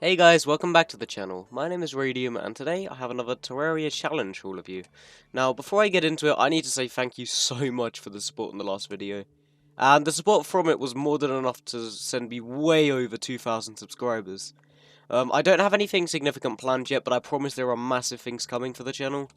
Hey guys, welcome back to the channel. My name is Radium and today I have another Terraria challenge for all of you. Now, before I get into it, I need to say thank you so much for the support in the last video. And the support from it was more than enough to send me way over 2,000 subscribers. I don't have anything significant planned yet, but I promise there are massive things coming for the channel.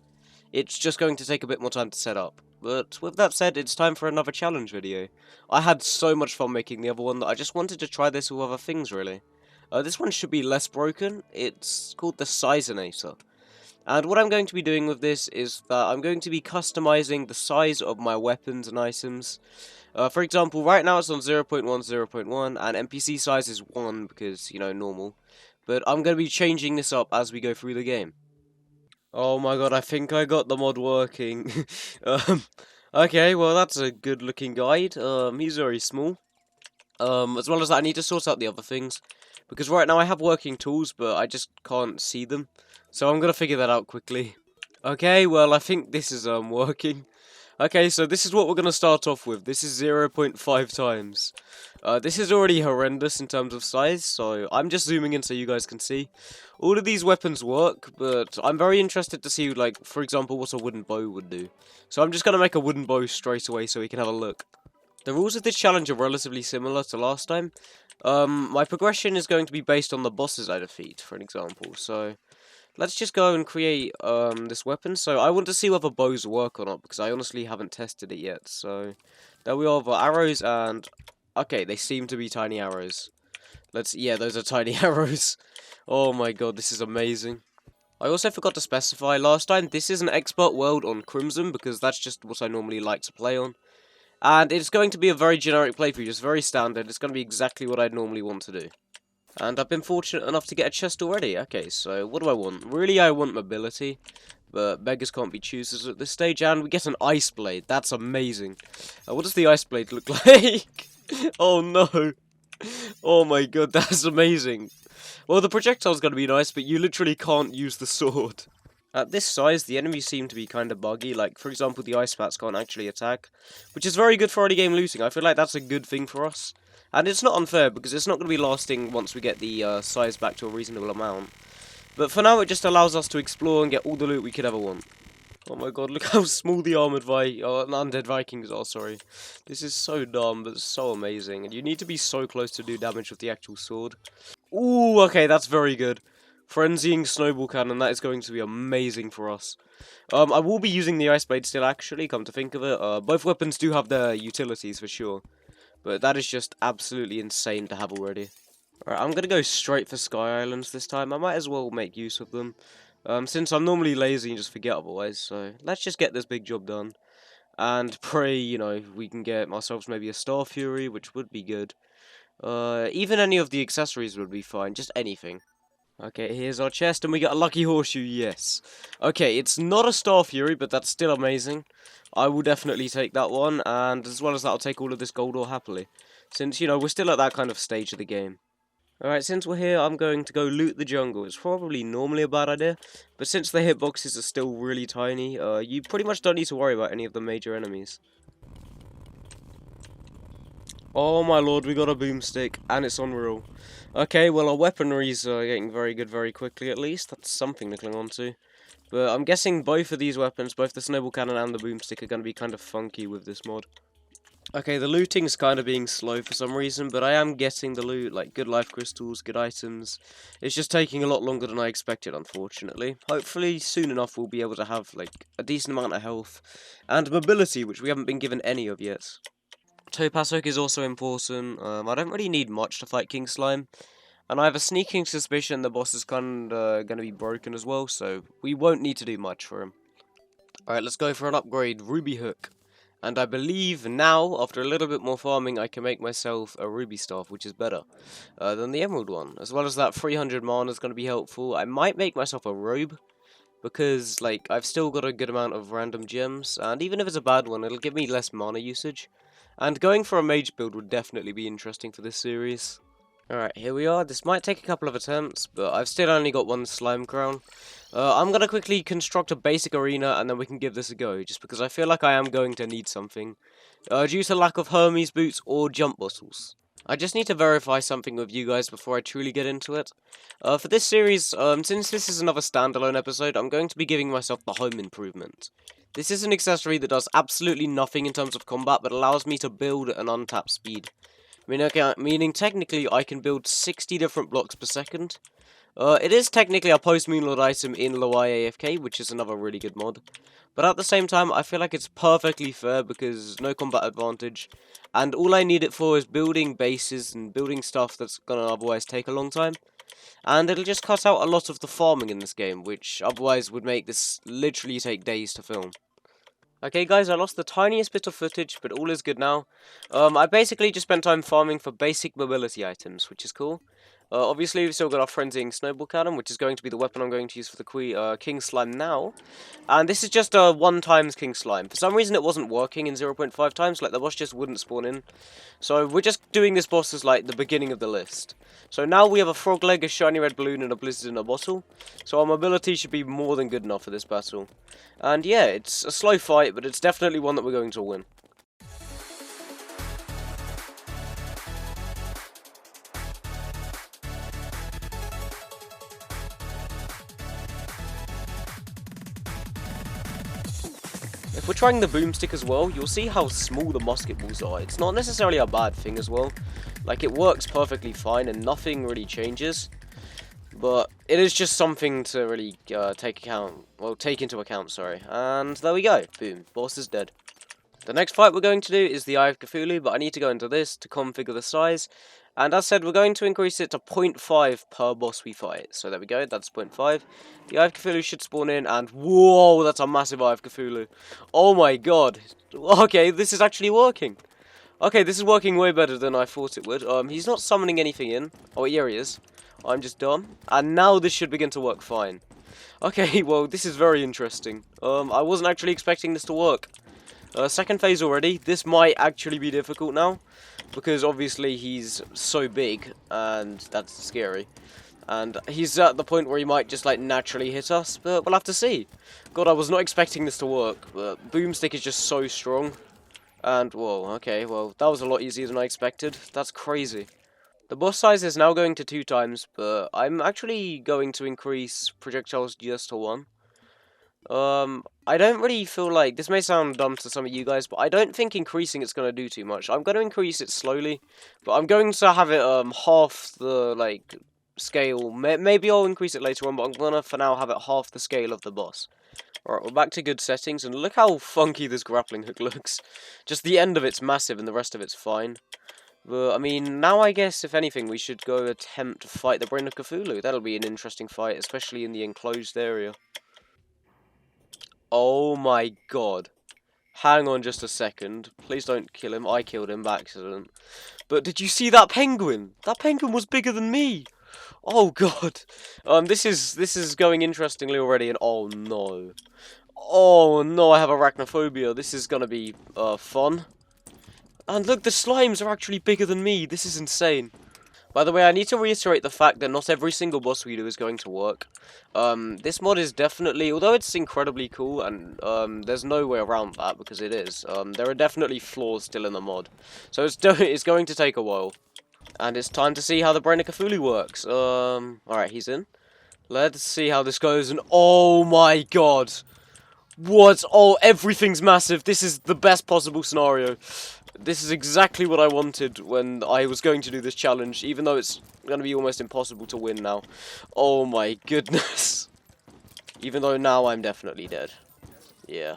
It's just going to take a bit more time to set up. But with that said, it's time for another challenge video. I had so much fun making the other one that I just wanted to try this with other things really. This one should be less broken. It's called the Sizinator. And what I'm going to be doing with this is that I'm going to be customizing the size of my weapons and items. For example, right now it's on 0.1, 0.1, and NPC size is 1 because, you know, normal. But I'm going to be changing this up as we go through the game. Oh my god, I think I got the mod working. um, okay, well that's a good looking guide. He's very small. As well as that, I need to sort out the other things. Because right now I have working tools, but I just can't see them. So I'm gonna figure that out quickly. Okay, well I think this is working. Okay, so this is what we're gonna start off with. This is 0.5 times. This is already horrendous in terms of size, so I'm just zooming in so you guys can see. All of these weapons work, but I'm very interested to see, like, for example, what a wooden bow would do. So I'm just gonna make a wooden bow straight away so we can have a look. The rules of this challenge are relatively similar to last time. My progression is going to be based on the bosses I defeat, for an example. So, let's just go and create this weapon. So, I want to see whether bows work or not, because I honestly haven't tested it yet. So, there we are, the arrows, and... okay, they seem to be tiny arrows. Yeah, those are tiny arrows. Oh my god, this is amazing. I also forgot to specify last time, this is an expert world on Crimson, because that's just what I normally like to play on. And it's going to be a very generic playthrough, just very standard. It's going to be exactly what I'd normally want to do. And I've been fortunate enough to get a chest already. Okay, so what do I want? Really, I want mobility. But beggars can't be choosers at this stage. And we get an ice blade. That's amazing. What does the ice blade look like? Oh no. Oh my god, that's amazing. Well, the projectile's going to be nice, but you literally can't use the sword. At this size, the enemies seem to be kind of buggy. Like, for example, the ice bats can't actually attack, which is very good for early game looting. I feel like that's a good thing for us. And it's not unfair, because it's not going to be lasting once we get the size back to a reasonable amount. But for now, it just allows us to explore and get all the loot we could ever want. Oh my god, look how small the undead Vikings are, sorry. This is so dumb, but so amazing. And you need to be so close to do damage with the actual sword. Ooh, okay, that's very good. Frenzying Snowball Cannon, that is going to be amazing for us. I will be using the Ice Blade still, actually, come to think of it. Both weapons do have their utilities, for sure. But that is just absolutely insane to have already. Alright, I'm gonna go straight for Sky Islands this time. I might as well make use of them. Since I'm normally lazy and just forget otherwise, so let's just get this big job done. And pray, you know, we can get ourselves maybe a Star Fury, which would be good. Even any of the accessories would be fine, just anything. Okay, here's our chest, and we got a lucky horseshoe, yes. Okay, it's not a Star Fury, but that's still amazing. I will definitely take that one, and as well as that, I'll take all of this gold ore happily. Since, you know, we're still at that kind of stage of the game. Alright, since we're here, I'm going to go loot the jungle. It's probably normally a bad idea, but since the hitboxes are still really tiny, you pretty much don't need to worry about any of the major enemies. Oh my lord, we got a boomstick, and it's unreal. Okay, well our weaponry's getting very good very quickly at least. That's something to cling on to. But I'm guessing both of these weapons, both the snowball cannon and the boomstick, are going to be kind of funky with this mod. Okay, the looting's kind of being slow for some reason, but I am getting the loot, like good life crystals, good items. It's just taking a lot longer than I expected, unfortunately. Hopefully, soon enough, we'll be able to have, like, a decent amount of health and mobility, which we haven't been given any of yet. Topaz Hook is also important. I don't really need much to fight King Slime. And I have a sneaking suspicion the boss is kind of going to be broken as well, so we won't need to do much for him. Alright, let's go for an upgrade, Ruby Hook. And I believe now, after a little bit more farming, I can make myself a Ruby Staff, which is better than the Emerald one. As well as that 300 mana is going to be helpful. I might make myself a Robe, because, like, I've still got a good amount of random gems, and even if it's a bad one, it'll give me less mana usage. And going for a mage build would definitely be interesting for this series. Alright, here we are. This might take a couple of attempts, but I've still only got one slime crown. I'm going to quickly construct a basic arena, and then we can give this a go, just because I feel like I am going to need something. Due to lack of Hermes boots or jump bottles. I just need to verify something with you guys before I truly get into it. For this series, since this is another standalone episode, I'm going to be giving myself the home improvement. This is an accessory that does absolutely nothing in terms of combat, but allows me to build an untapped speed. Meaning technically I can build 60 different blocks per second. It is technically a post-Moonlord item in Lowai AFK, which is another really good mod. But at the same time, I feel like it's perfectly fair because no combat advantage. And all I need it for is building bases and building stuff that's gonna otherwise take a long time. And it'll just cut out a lot of the farming in this game, which otherwise would make this literally take days to film. Okay guys, I lost the tiniest bit of footage, but all is good now. I basically just spent time farming for basic mobility items, which is cool. Obviously we've still got our frenzying snowball cannon, which is going to be the weapon I'm going to use for the king slime now. And this is just a 1 times king slime. For some reason it wasn't working in 0.5 times, like the boss just wouldn't spawn in. So we're just doing this boss as like the beginning of the list. So now we have a frog leg, a shiny red balloon, and a blizzard in a bottle. So our mobility should be more than good enough for this battle. And yeah, it's a slow fight, but it's definitely one that we're going to win. If we're trying the boomstick as well, you'll see how small the musket balls are. It's not necessarily a bad thing as well. Like, it works perfectly fine and nothing really changes. But it is just something to really take into account, sorry. And there we go. Boom. Boss is dead. The next fight we're going to do is the Eye of Cthulhu, but I need to go into this to configure the size. And as said, we're going to increase it to 0.5 per boss we fight. So there we go, that's 0.5. The Eye of Cthulhu should spawn in, and whoa, that's a massive Eye of Cthulhu. Oh my god. Okay, this is actually working. Okay, this is working way better than I thought it would. He's not summoning anything in. Oh, here he is. I'm just dumb. And now this should begin to work fine. Okay, well, this is very interesting. I wasn't actually expecting this to work. Second phase already. This might actually be difficult now, because obviously he's so big, and that's scary. And he's at the point where he might just like naturally hit us, but we'll have to see. God, I was not expecting this to work, but Boomstick is just so strong. And, whoa, okay, well, that was a lot easier than I expected. That's crazy. The boss size is now going to 2 times, but I'm actually going to increase projectiles just to 1. I don't really feel like, this may sound dumb to some of you guys, but I don't think increasing it's going to do too much. I'm going to increase it slowly, but I'm going to have it, half the, like, scale. Maybe I'll increase it later on, but I'm going to, for now, have it half the scale of the boss. Alright, we're back to good settings, and look how funky this grappling hook looks. Just the end of it's massive, and the rest of it's fine. But, I mean, now I guess, if anything, we should go attempt to fight the Brain of Cthulhu. That'll be an interesting fight, especially in the enclosed area. Oh my god. Hang on just a second. Please don't kill him. I killed him by accident. But did you see that penguin? That penguin was bigger than me. Oh god. This is going interestingly already, and oh no. Oh no, I have arachnophobia. This is gonna be fun. And look, the slimes are actually bigger than me. This is insane. By the way, I need to reiterate the fact that not every single boss we do is going to work. This mod is definitely, although it's incredibly cool, and there's no way around that because it is, there are definitely flaws still in the mod. So it's going to take a while. And it's time to see how the Brain of Cthulhu works. Alright, he's in. Let's see how this goes, and oh my god! What? Oh, everything's massive. This is the best possible scenario. This is exactly what I wanted when I was going to do this challenge, even though it's going to be almost impossible to win now. Oh my goodness. Even though now I'm definitely dead. Yeah.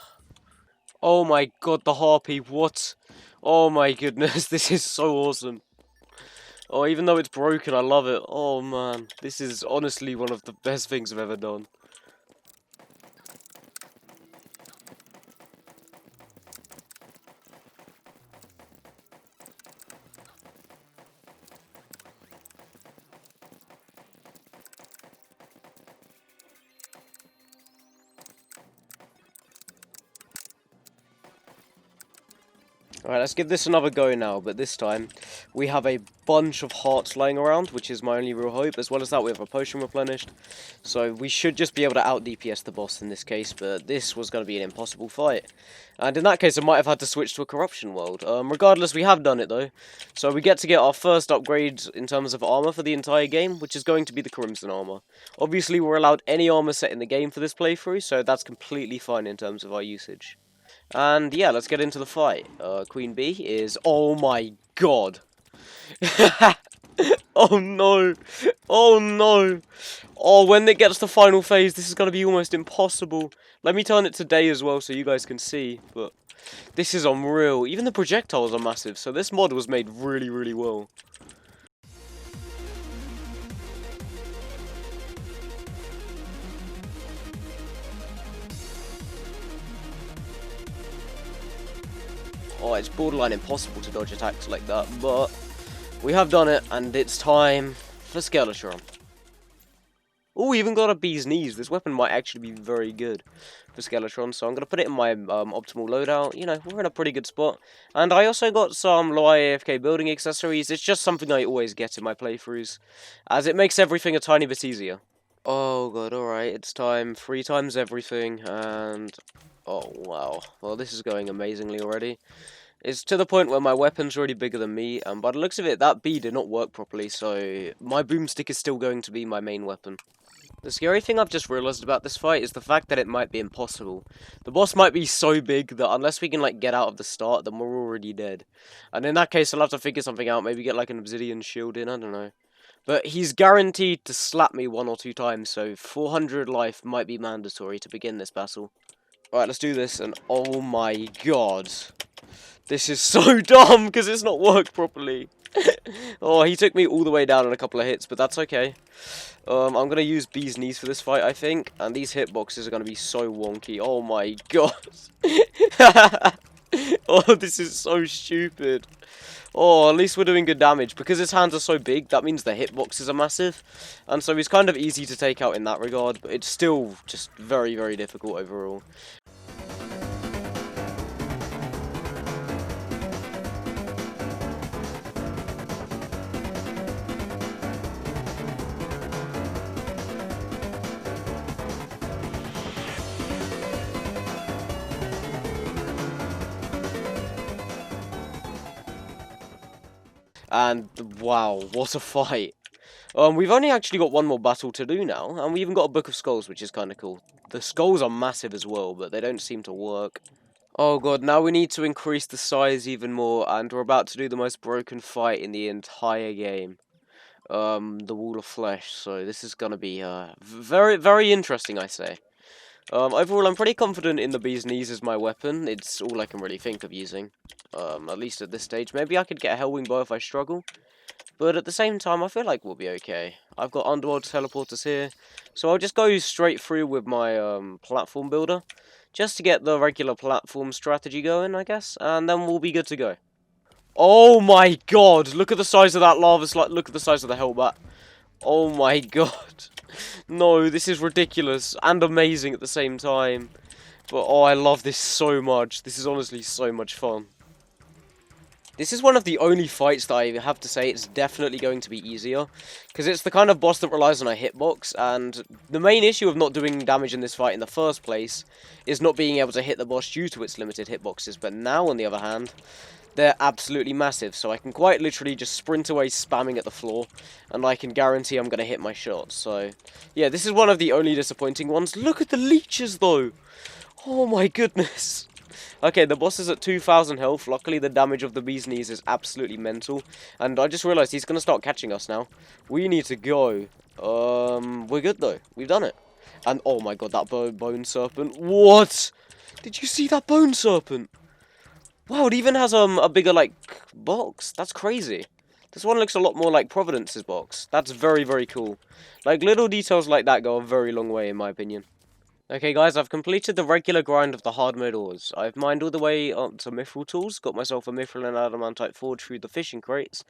Oh my god, the harpy, what? Oh my goodness, this is so awesome. Oh, even though it's broken, I love it. Oh man, this is honestly one of the best things I've ever done. Alright, let's give this another go now, but this time we have a bunch of hearts lying around, which is my only real hope. As well as that, we have a potion replenished, so we should just be able to out-DPS the boss in this case, but this was going to be an impossible fight. And in that case, I might have had to switch to a corruption world. Regardless, we have done it though, so we get to get our first upgrade in terms of armor for the entire game, which is going to be the Crimson armor. Obviously, we're allowed any armor set in the game for this playthrough, so that's completely fine in terms of our usage. And yeah, let's get into the fight. Queen Bee is... Oh my god! Oh no! Oh no! Oh, when it gets to final phase, this is going to be almost impossible. Let me turn it to day as well so you guys can see, but this is unreal. Even the projectiles are massive, so this mod was made really, really well. Oh, it's borderline impossible to dodge attacks like that, but we have done it, and it's time for Skeletron. Oh, we even got a Bee's Knees. This weapon might actually be very good for Skeletron, so I'm going to put it in my optimal loadout. You know, we're in a pretty good spot. And I also got some low AFK building accessories. It's just something I always get in my playthroughs, as it makes everything a tiny bit easier. Oh god, alright, it's time. 3 times everything, and... Oh, wow. Well, this is going amazingly already. It's to the point where my weapon's already bigger than me, and by the looks of it, that bee did not work properly, so my boomstick is still going to be my main weapon. The scary thing I've just realised about this fight is the fact that it might be impossible. The boss might be so big that unless we can, like, get out of the start, then we're already dead. And in that case, I'll have to figure something out, maybe get, like, an obsidian shield in, I don't know. But he's guaranteed to slap me 1 or 2 times, so 400 life might be mandatory to begin this battle. Alright, let's do this, and oh my god. This is so dumb, because it's not worked properly. Oh, he took me all the way down in a couple of hits, but that's okay. I'm going to use Bee's Knees for this fight, I think, and these hitboxes are going to be so wonky. Oh my god. Oh, this is so stupid. Oh, at least we're doing good damage. Because his hands are so big, that means the hitboxes are massive. And so he's kind of easy to take out in that regard, but it's still just very, very difficult overall. And wow, what a fight. We've only actually got 1 more battle to do now, and we even got a Book of Skulls, which is kind of cool. The skulls are massive as well, but they don't seem to work. Oh god, now we need to increase the size even more, and we're about to do the most broken fight in the entire game. The Wall of Flesh, so this is gonna be, very, very interesting, I say. Overall, I'm pretty confident in the Bee's Knees as my weapon. It's all I can really think of using. At least at this stage. Maybe I could get a Hellwing Bow if I struggle. But at the same time, I feel like we'll be okay. I've got Underworld Teleporters here. So I'll just go straight through with my platform builder. Just to get the regular platform strategy going, I guess. And then we'll be good to go. Oh my god! Look at the size of that lava slide. Look at the size of the Hellbat. Oh my god. No, this is ridiculous and amazing at the same time. But oh, I love this so much. This is honestly so much fun. This is one of the only fights that I have to say it's definitely going to be easier. Because it's the kind of boss that relies on a hitbox. And the main issue of not doing damage in this fight in the first place is not being able to hit the boss due to its limited hitboxes. But now, on the other hand, they're absolutely massive, so I can quite literally just sprint away spamming at the floor, and I can guarantee I'm going to hit my shots. So, yeah, this is one of the only disappointing ones. Look at the leeches, though! Oh my goodness! Okay, the boss is at 2,000 health. Luckily, the damage of the Bee's Knees is absolutely mental, and I just realised he's going to start catching us now. We need to go. We're good, though. We've done it. And, oh my god, that bone serpent. What? Did you see that bone serpent? Wow, it even has a bigger, like, box. That's crazy. This one looks a lot more like Providence's box. That's very, very cool. Like, little details like that go a very long way, in my opinion. Okay, guys, I've completed the regular grind of the hard mode ores. I've mined all the way up to Mithril tools, got myself a Mithril and Adamantite forge through the fishing crates,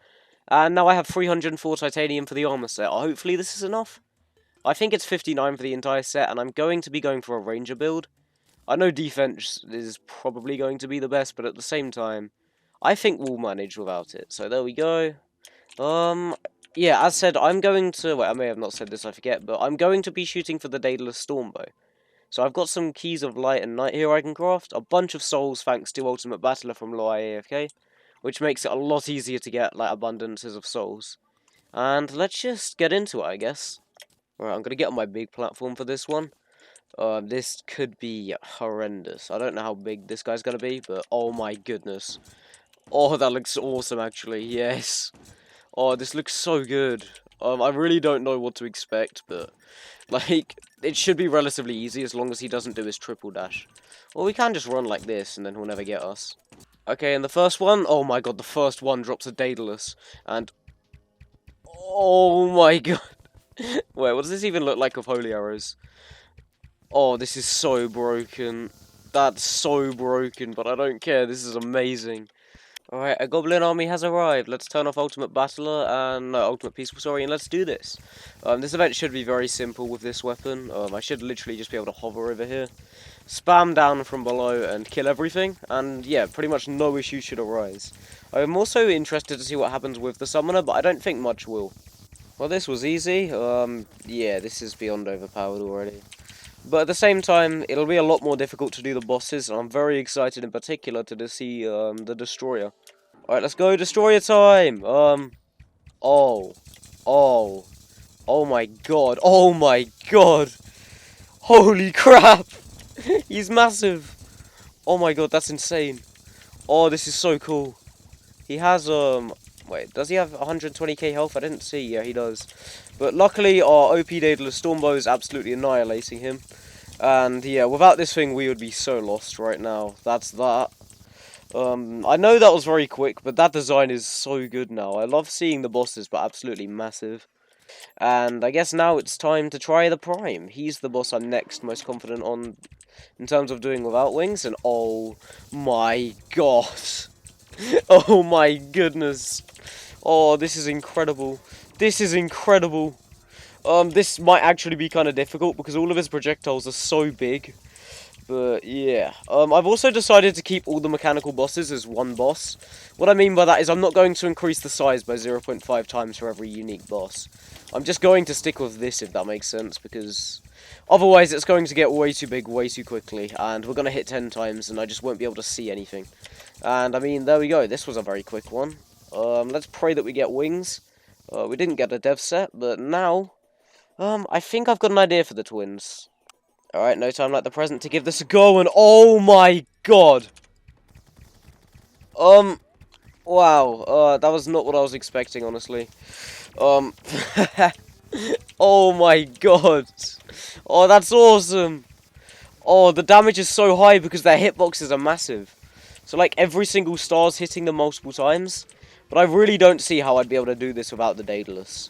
and now I have 304 titanium for the armor set. Hopefully this is enough. I think it's 59 for the entire set, and I'm going to be going for a ranger build. I know defense is probably going to be the best, but at the same time, I think we'll manage without it. So there we go. Yeah, as said, I'm going to... Wait, I may have not said this, I forget, but I'm going to be shooting for the Daedalus Stormbow. So I've got some keys of light and night here I can craft, a bunch of souls thanks to Ultimate Battler from Low AFK, which makes it a lot easier to get, like, abundances of souls. And let's just get into it, I guess. Alright, I'm gonna get on my big platform for this one. This could be horrendous. I don't know how big this guy's gonna be, but oh my goodness. Oh, that looks awesome, actually, yes. Oh, this looks so good. I really don't know what to expect, but, like, it should be relatively easy as long as he doesn't do his triple dash. Or we can just run like this, and then he'll never get us. Okay, and the first one, oh my god, the first one drops a Daedalus, and... Oh my god. Wait, what does this even look like of holy arrows? Oh, this is so broken. That's so broken, but I don't care, this is amazing. Alright, a goblin army has arrived. Let's turn off Ultimate Battler and... No, Ultimate Peaceful, sorry, and let's do this. This event should be very simple with this weapon. I should literally just be able to hover over here, spam down from below and kill everything, and yeah, pretty much no issues should arise. I'm also interested to see what happens with the summoner, but I don't think much will. Well, this was easy. Yeah, this is beyond overpowered already. But at the same time, it'll be a lot more difficult to do the bosses, and I'm very excited in particular to see the Destroyer. Alright, let's go, Destroyer time! Oh. Oh. Oh my god. Oh my god! Holy crap! He's massive! Oh my god, that's insane. Oh, this is so cool. He has, wait, does he have 120k health? I didn't see. Yeah, he does. But luckily, our OP Daedalus Stormbow is absolutely annihilating him. And yeah, without this thing, we would be so lost right now. That's that. I know that was very quick, but that design is so good now. I love seeing the bosses, but absolutely massive. And I guess now it's time to try the Prime. He's the boss I'm next most confident on in terms of doing without wings, and oh my god. Oh my goodness. Oh, this is incredible. This is incredible. This might actually be kind of difficult because all of his projectiles are so big. But yeah, I've also decided to keep all the mechanical bosses as one boss. What I mean by that is I'm not going to increase the size by 0.5 times for every unique boss. I'm just going to stick with this, if that makes sense, because otherwise it's going to get way too big way too quickly, and we're going to hit 10 times and I just won't be able to see anything. And I mean, there we go, this was a very quick one. Let's pray that we get wings. We didn't get a dev set, but now, I think I've got an idea for the twins. Alright, no time like the present to give this a go, and oh my god! Wow, that was not what I was expecting, honestly. Oh my god! Oh, that's awesome! Oh, the damage is so high because their hitboxes are massive. So, like, every single star's hitting them multiple times. But I really don't see how I'd be able to do this without the Daedalus.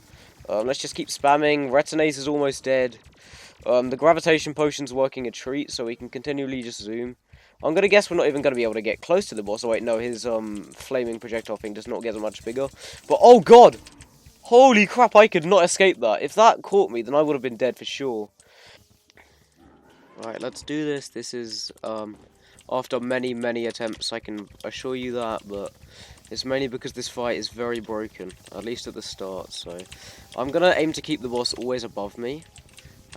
Let's just keep spamming. Retinase is almost dead. The gravitation potion's working a treat, so we can continually just zoom. I'm gonna guess we're not even gonna be able to get close to the boss. Oh wait, no, his flaming projectile thing does not get much bigger. But oh god! Holy crap, I could not escape that. If that caught me, then I would have been dead for sure. Right, let's do this. This is, after many, many attempts, I can assure you that, but it's mainly because this fight is very broken, at least at the start, so I'm gonna aim to keep the boss always above me,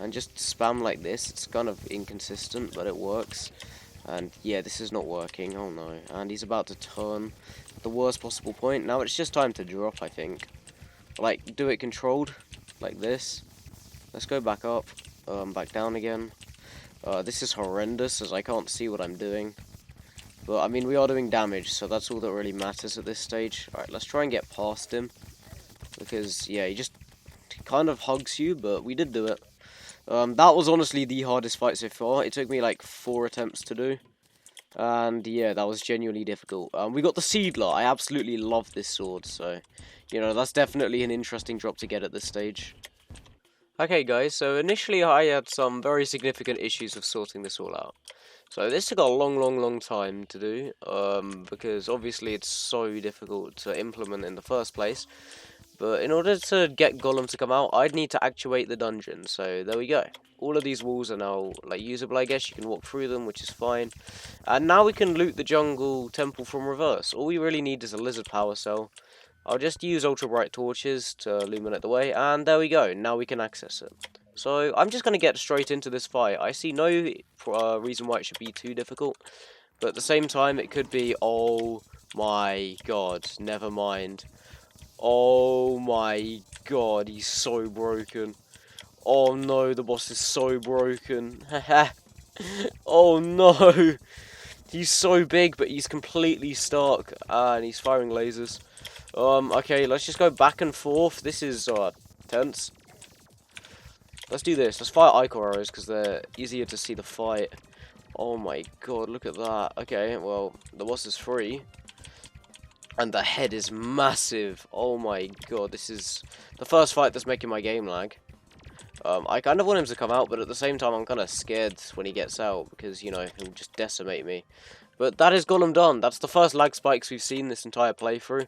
and just spam like this. It's kind of inconsistent, but it works. And yeah, this is not working, oh no, and he's about to turn at the worst possible point. Now it's just time to drop, I think. Like, do it controlled, like this. Let's go back up, back down again. This is horrendous, as I can't see what I'm doing. But, I mean, we are doing damage, so that's all that really matters at this stage. Alright, let's try and get past him. Because, yeah, he kind of hugs you, but we did do it. That was honestly the hardest fight so far. It took me, like, 4 attempts to do. And, yeah, that was genuinely difficult. We got the Seedler. I absolutely love this sword, so, you know, that's definitely an interesting drop to get at this stage. Okay guys, so initially I had some very significant issues of sorting this all out. So this took a long time to do, because obviously it's so difficult to implement in the first place. But in order to get Golem to come out, I'd need to actuate the dungeon. So there we go. All of these walls are now like usable, I guess. You can walk through them, which is fine. And now we can loot the jungle temple from reverse. All we really need is a lizard power cell. I'll just use ultra bright torches to illuminate the way, and there we go. Now we can access it. So I'm just going to get straight into this fight. I see no reason why it should be too difficult. But at the same time, it could be, oh my god, never mind. Oh my god, he's so broken. Oh no, the boss is so broken. Oh no. He's so big, but he's completely stuck. And he's firing lasers. Okay, let's just go back and forth. This is, tense. Let's do this. Let's fire Ico arrows, because they're easier to see the fight. Oh my god, look at that. Okay, well, the boss is free. And the head is massive. Oh my god, this is the first fight that's making my game lag. I kind of want him to come out, but at the same time, I'm kind of scared when he gets out, because, you know, he'll just decimate me. But that is Golem done. That's the first lag spikes we've seen this entire playthrough.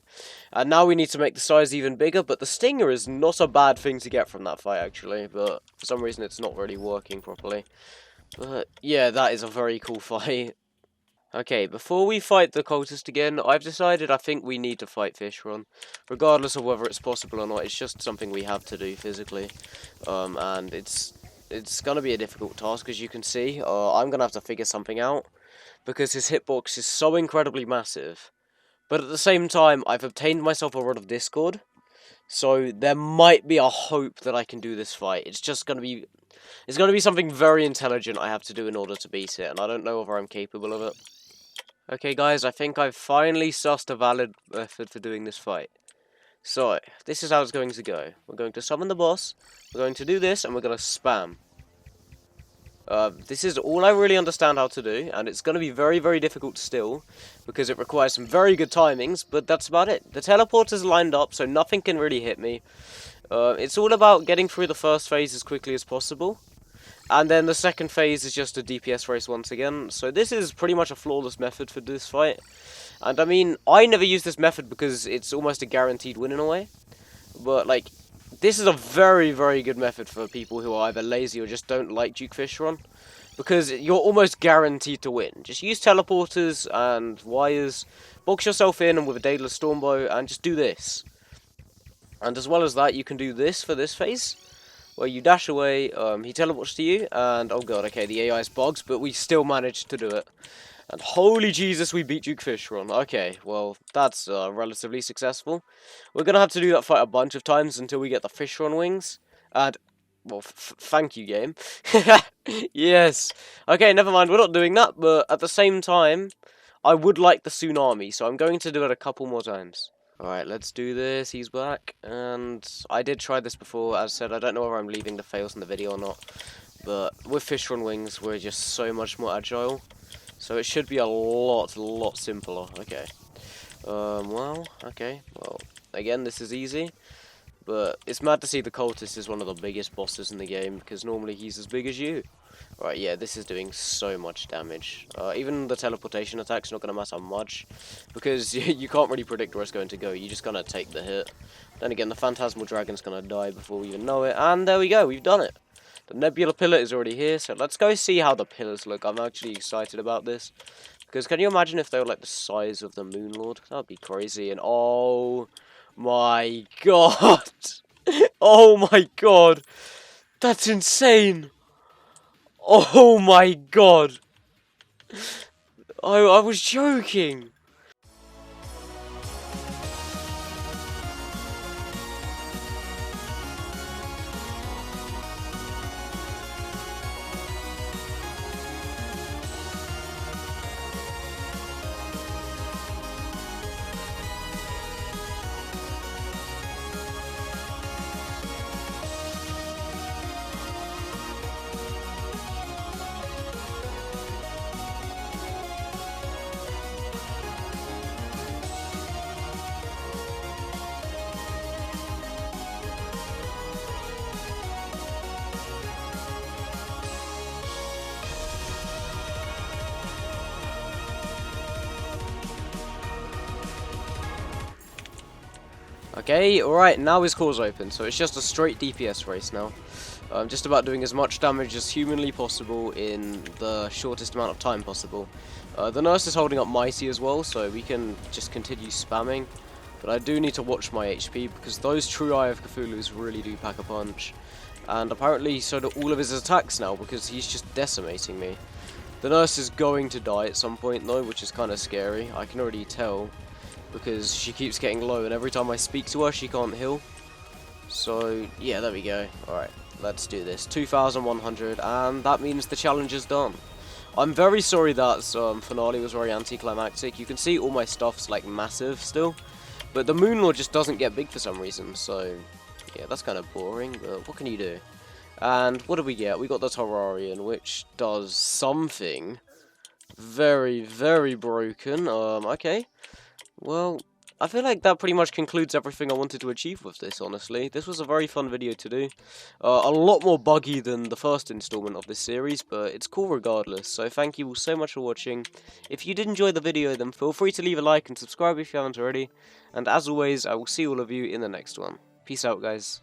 And now we need to make the size even bigger, but the stinger is not a bad thing to get from that fight, actually. But for some reason, it's not really working properly. But yeah, that is a very cool fight. Okay, before we fight the cultist again, I've decided I think we need to fight Fishron. Regardless of whether it's possible or not, it's just something we have to do physically. And it's gonna be a difficult task, as you can see. I'm gonna have to figure something out, because his hitbox is so incredibly massive. But at the same time, I've obtained myself a rod of Discord, so there might be a hope that I can do this fight. It's just gonna be... It's gonna be something very intelligent I have to do in order to beat it, and I don't know whether I'm capable of it. Okay guys, I think I've finally sussed a valid method for doing this fight. So, this is how it's going to go. We're going to summon the boss, we're going to do this, and we're going to spam. This is all I really understand how to do, and it's going to be very, very difficult still, because it requires some very good timings, but that's about it. The teleporter's lined up, so nothing can really hit me. It's all about getting through the first phase as quickly as possible. And then the second phase is just a DPS race once again. So this is pretty much a flawless method for this fight. And I mean, I never use this method because it's almost a guaranteed win in a way. But like, this is a very, very good method for people who are either lazy or just don't like Duke Fishron. Because you're almost guaranteed to win. Just use teleporters and wires, box yourself in and with a Daedalus Stormbow, and just do this. And as well as that, you can do this for this phase, where you dash away, he teleports to you, and oh god, okay, the AI is bugs, but we still managed to do it. And holy Jesus, we beat Duke Fishron. Okay, well, that's relatively successful. We're gonna have to do that fight a bunch of times until we get the Fishron wings, and, well, thank you, game. Yes. Okay, never mind, we're not doing that, but at the same time, I would like the Tsunami, so I'm going to do it a couple more times. Alright, let's do this. He's back, and I did try this before. As I said, I don't know whether I'm leaving the fails in the video or not, but with Fishron wings, we're just so much more agile, so it should be a lot simpler. Okay. Well, okay. Well, again, this is easy, but it's mad to see the cultist is one of the biggest bosses in the game, because normally he's as big as you. Right, yeah, this is doing so much damage. Even the teleportation attack's not going to matter much, because you can't really predict where it's going to go. You're just going to take the hit. Then again, the Phantasmal Dragon's going to die before we even know it, and there we go, we've done it. The Nebula Pillar is already here, so let's go see how the pillars look. I'm actually excited about this, because can you imagine if they were like the size of the Moon Lord? That would be crazy, and oh my god! Oh my god! That's insane! Oh my god! I was joking! Okay, alright, now his core's open, so it's just a straight DPS race now. I'm just about doing as much damage as humanly possible in the shortest amount of time possible. The nurse is holding up Mighty as well, so we can just continue spamming. But I do need to watch my HP, because those true Eye of Cthulhu's really do pack a punch. And apparently so do all of his attacks now, because he's just decimating me. The nurse is going to die at some point though, which is kind of scary. I can already tell, because she keeps getting low, and every time I speak to her, she can't heal. So, yeah, there we go. Alright, let's do this. 2,100, and that means the challenge is done. I'm very sorry that finale was very anticlimactic. You can see all my stuff's, like, massive still. But the Moonlord just doesn't get big for some reason, so... yeah, that's kind of boring, but what can you do? And what did we get? We got the Terrarian, which does something very, very broken. Okay. Well, I feel like that pretty much concludes everything I wanted to achieve with this, honestly. This was a very fun video to do. A lot more buggy than the first installment of this series, but it's cool regardless. So thank you all so much for watching. If you did enjoy the video, then feel free to leave a like and subscribe if you haven't already. And as always, I will see all of you in the next one. Peace out, guys.